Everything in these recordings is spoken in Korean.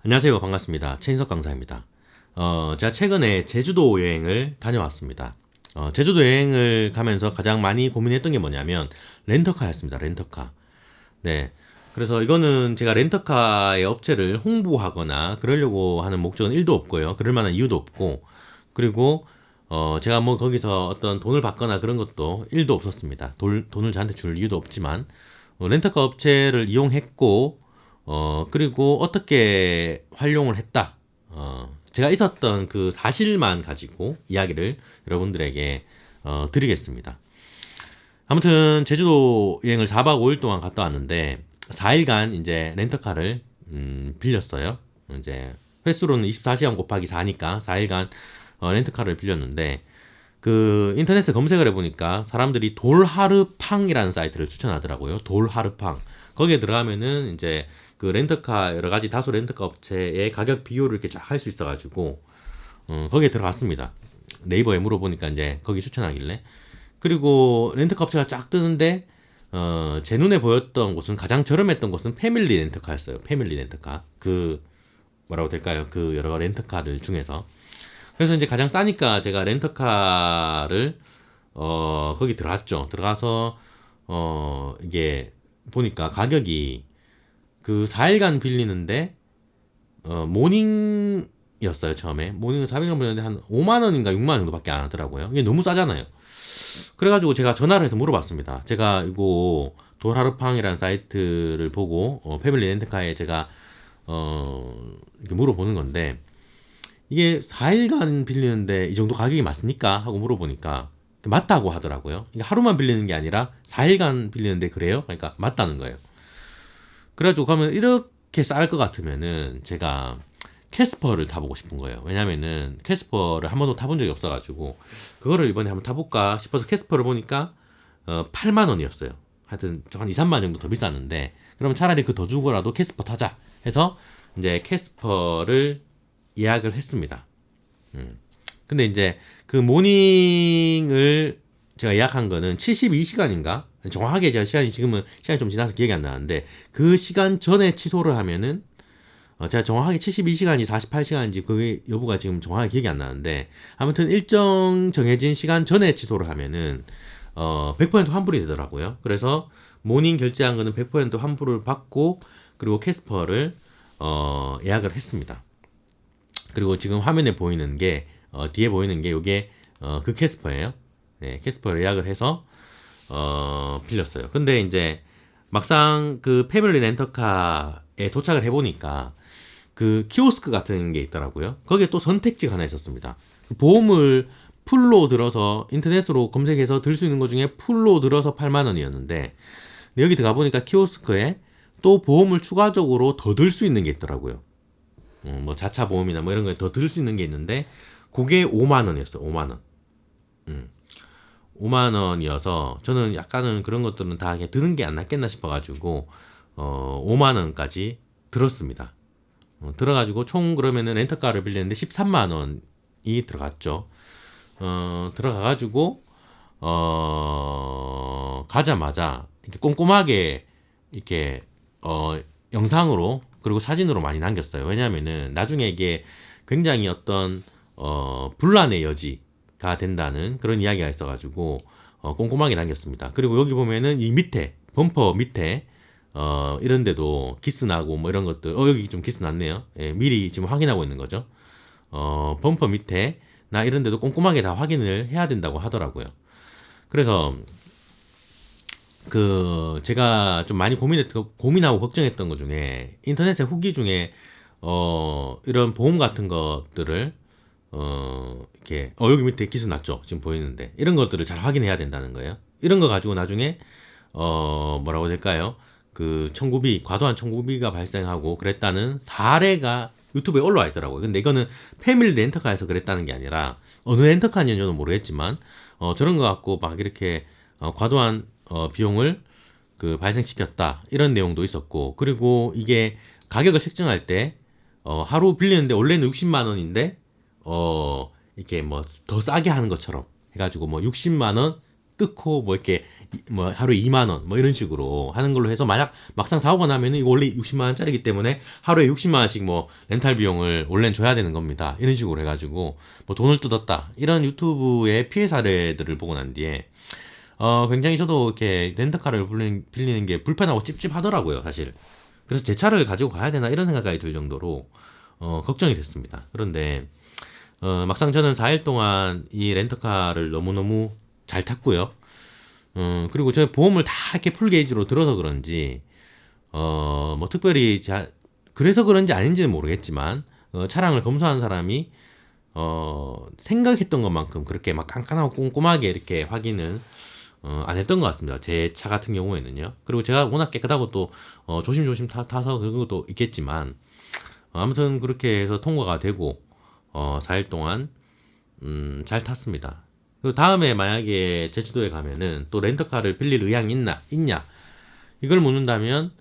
안녕하세요. 반갑습니다. 최인석 강사입니다. 제가 최근에 제주도 여행을 다녀왔습니다. 제주도 여행을 가면서 가장 많이 고민했던 게 뭐냐면 렌터카였습니다. 렌터카. 네. 그래서 이거는 제가 렌터카의 업체를 홍보하거나 그러려고 하는 목적은 1도 없고요. 그럴 만한 이유도 없고, 그리고 제가 뭐 거기서 어떤 돈을 받거나 그런 것도 1도 없었습니다. 돈을 저한테 줄 이유도 없지만, 렌터카 업체를 이용했고, 그리고 어떻게 활용을 했다. 제가 있었던 그 사실만 가지고 이야기를 여러분들에게 드리겠습니다. 아무튼 제주도 여행을 4박 5일 동안 갔다 왔는데 4일간 이제 렌터카를 빌렸어요. 이제 횟수로는 24시간 곱하기 4니까 4일간 렌터카를 빌렸는데 그 인터넷에 검색을 해보니까 사람들이 돌하르팡이라는 사이트를 추천하더라고요. 돌하르팡. 거기에 들어가면은 이제 그 렌터카 여러 가지 다수 렌터카 업체의 가격 비교를 이렇게 쫙 할 수 있어가지고 거기에 들어갔습니다. 네이버에 물어보니까 이제 거기 추천하길래 그리고 렌터카 업체가 쫙 뜨는데 제 눈에 보였던 곳은 가장 저렴했던 곳은 패밀리 렌터카였어요. 패밀리 렌터카 그 뭐라고 될까요? 그 여러 렌터카들 중에서 그래서 이제 가장 싸니까 제가 렌터카를 거기 들어갔죠. 들어가서 이게 보니까 가격이 그 4일간 빌리는데 모닝이었어요. 처음에 모닝은 400원 빌렸는데 한 5만 원인가 6만 원 정도밖에 안 하더라고요. 이게 너무 싸잖아요. 그래가지고 제가 전화를 해서 물어봤습니다. 제가 이거 도하르팡이라는 사이트를 보고 패밀리 렌터카에 제가 이렇게 물어보는 건데 이게 4일간 빌리는데 이 정도 가격이 맞습니까? 하고 물어보니까 맞다고 하더라고요. 이게 하루만 빌리는 게 아니라 4일간 빌리는데 그래요? 그러니까 맞다는 거예요. 그래가지고 그러면 이렇게 쌀 것 같으면은 제가 캐스퍼를 타보고 싶은 거예요. 왜냐면은 캐스퍼를 한 번도 타본 적이 없어가지고 그거를 이번에 한번 타볼까 싶어서 캐스퍼를 보니까 8만 원이었어요. 하여튼 한 2, 3만 원 정도 더 비쌌는데 그러면 차라리 그 더 주고라도 캐스퍼 타자 해서 이제 캐스퍼를 예약을 했습니다. 음. 근데 이제 그 모닝을 제가 예약한 거는 72시간인가? 정확하게 제가 시간이 좀 지나서 기억이 안 나는데 그 시간 전에 취소를 하면은 제가 정확하게 72시간인지 48시간인지 그게 여부가 지금 정확하게 기억이 안 나는데 아무튼 일정 정해진 시간 전에 취소를 하면은 100% 환불이 되더라고요. 그래서 모닝 결제한 거는 100% 환불을 받고 그리고 캐스퍼를 예약을 했습니다. 그리고 지금 화면에 보이는 게 뒤에 보이는 게 요게 그 캐스퍼예요. 네, 캐스퍼를 예약을 해서 빌렸어요. 근데 이제 막상 그 패밀리 렌터카에 도착을 해보니까 그 키오스크 같은 게 있더라고요. 거기에 또 선택지가 하나 있었습니다. 보험을 풀로 들어서 인터넷으로 검색해서 들 수 있는 것 중에 풀로 들어서 8만 원이었는데 여기 들어가 보니까 키오스크에 또 보험을 추가적으로 더 들 수 있는 게 있더라고요. 뭐 자차 보험이나 뭐 이런 거에 더 들 수 있는 게 있는데 그게 5만 원이었어요. 5만 원. 음. 5만 원이어서 저는 약간은 그런 것들은 다 그냥 드는 게 안 낫겠나 싶어가지고 5만 원까지 들었습니다. 들어가지고 총 그러면은 렌터카를 빌렸는데 13만 원이 들어갔죠. 들어가가지고 가자마자 이렇게 꼼꼼하게 이렇게 영상으로 그리고 사진으로 많이 남겼어요. 왜냐면은 나중에 이게 굉장히 어떤 분란의 여지가 된다는 그런 이야기가 있어가지고 꼼꼼하게 남겼습니다. 그리고 여기 보면은 이 밑에 범퍼 밑에 이런 데도 기스 나고 뭐 이런 것들 여기 좀 기스 났네요. 예, 미리 지금 확인하고 있는 거죠. 범퍼 밑에 나 이런 데도 꼼꼼하게 다 확인을 해야 된다고 하더라고요. 그래서 그 제가 좀 많이 고민하고 걱정했던 것 중에 인터넷에 후기 중에 이런 보험 같은 것들을 이렇게 여기 밑에 기스 났죠. 지금 보이는데 이런 것들을 잘 확인해야 된다는 거예요. 이런 거 가지고 나중에 뭐라고 될까요? 그 청구비 과도한 청구비가 발생하고 그랬다는 사례가 유튜브에 올라와 있더라고요. 근데 이거는 패밀리 렌터카에서 그랬다는 게 아니라 어느 렌터카인지는 저는 모르겠지만 저런 거 갖고 막 이렇게 과도한 비용을 그 발생시켰다 이런 내용도 있었고 그리고 이게 가격을 책정할 때 하루 빌리는데 원래는 60만 원인데 이렇게 뭐 더 싸게 하는 것처럼 해가지고 뭐 60만 원 뜯고 뭐 이렇게 뭐 하루에 2만 원 뭐 이런 식으로 하는 걸로 해서 만약 막상 사고가 나면은 이거 원래 60만 원짜리기 때문에 하루에 60만 원씩 뭐 렌탈 비용을 원래는 줘야 되는 겁니다. 이런 식으로 해가지고 뭐 돈을 뜯었다 이런 유튜브의 피해 사례들을 보고 난 뒤에 굉장히 저도 이렇게 렌터카를 빌리는 게 불편하고 찝찝하더라고요, 사실. 그래서 제 차를 가지고 가야 되나 이런 생각이 들 정도로 걱정이 됐습니다. 그런데 막상 저는 4일 동안 이 렌터카를 너무너무 잘 탔고요. 그리고 저 보험을 다 이렇게 풀게이지로 들어서 그런지 뭐 특별히 그래서 그런지 아닌지는 모르겠지만 차량을 검수하는 사람이 생각했던 것만큼 그렇게 막 깐깐하고 꼼꼼하게 이렇게 확인을 안 했던 것 같습니다. 제 차 같은 경우에는요. 그리고 제가 워낙 깨끗하고 또 조심조심 타서 그런 것도 있겠지만 아무튼 그렇게 해서 통과가 되고 4일 동안 잘 탔습니다. 그리고 다음에 만약에 제주도에 가면은 또 렌터카를 빌릴 의향이 있냐 이걸 묻는다면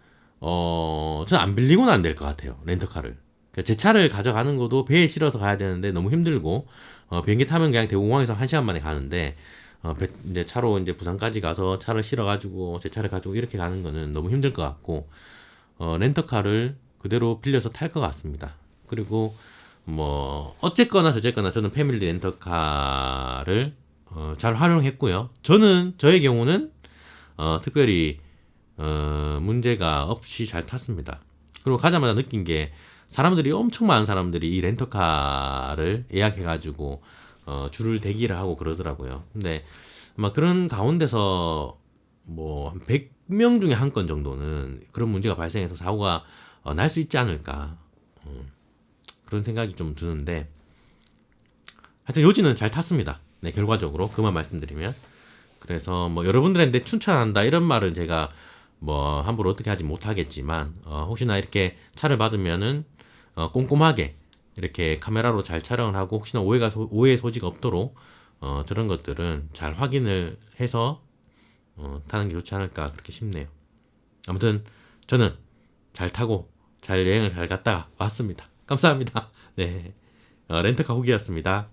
저는 안 빌리고는 안 될 것 같아요. 렌터카를. 그러니까 제 차를 가져가는 것도 배에 실어서 가야 되는데 너무 힘들고 비행기 타면 그냥 대공항에서 1시간 만에 가는데 이제 차로 이제 부산까지 가서 차를 실어가지고 제 차를 가지고 이렇게 가는 거는 너무 힘들 것 같고 렌터카를 그대로 빌려서 탈 것 같습니다. 그리고 뭐 어쨌거나 저쨌거나 저는 패밀리 렌터카를 잘 활용했고요. 저의 경우는 특별히 문제가 없이 잘 탔습니다. 그리고 가자마자 느낀 게 사람들이 엄청 많은 사람들이 이 렌터카를 예약해가지고 줄을 대기를 하고 그러더라고요. 근데 막 그런 가운데서 뭐 한 100명 중에 한 건 정도는 그런 문제가 발생해서 사고가 날 수 있지 않을까 그런 생각이 좀 드는데 하여튼 요지는 잘 탔습니다. 네, 결과적으로 그만 말씀드리면 그래서 뭐 여러분들한테 추천한다 이런 말을 제가 뭐 함부로 어떻게 하지 못하겠지만 혹시나 이렇게 차를 받으면은 꼼꼼하게 이렇게 카메라로 잘 촬영을 하고 혹시나 오해의 소지가 없도록 저런 것들은 잘 확인을 해서 타는 게 좋지 않을까 그렇게 싶네요. 아무튼 저는 잘 타고 잘 여행을 잘 갔다 왔습니다. 감사합니다. 네, 렌터카 후기였습니다.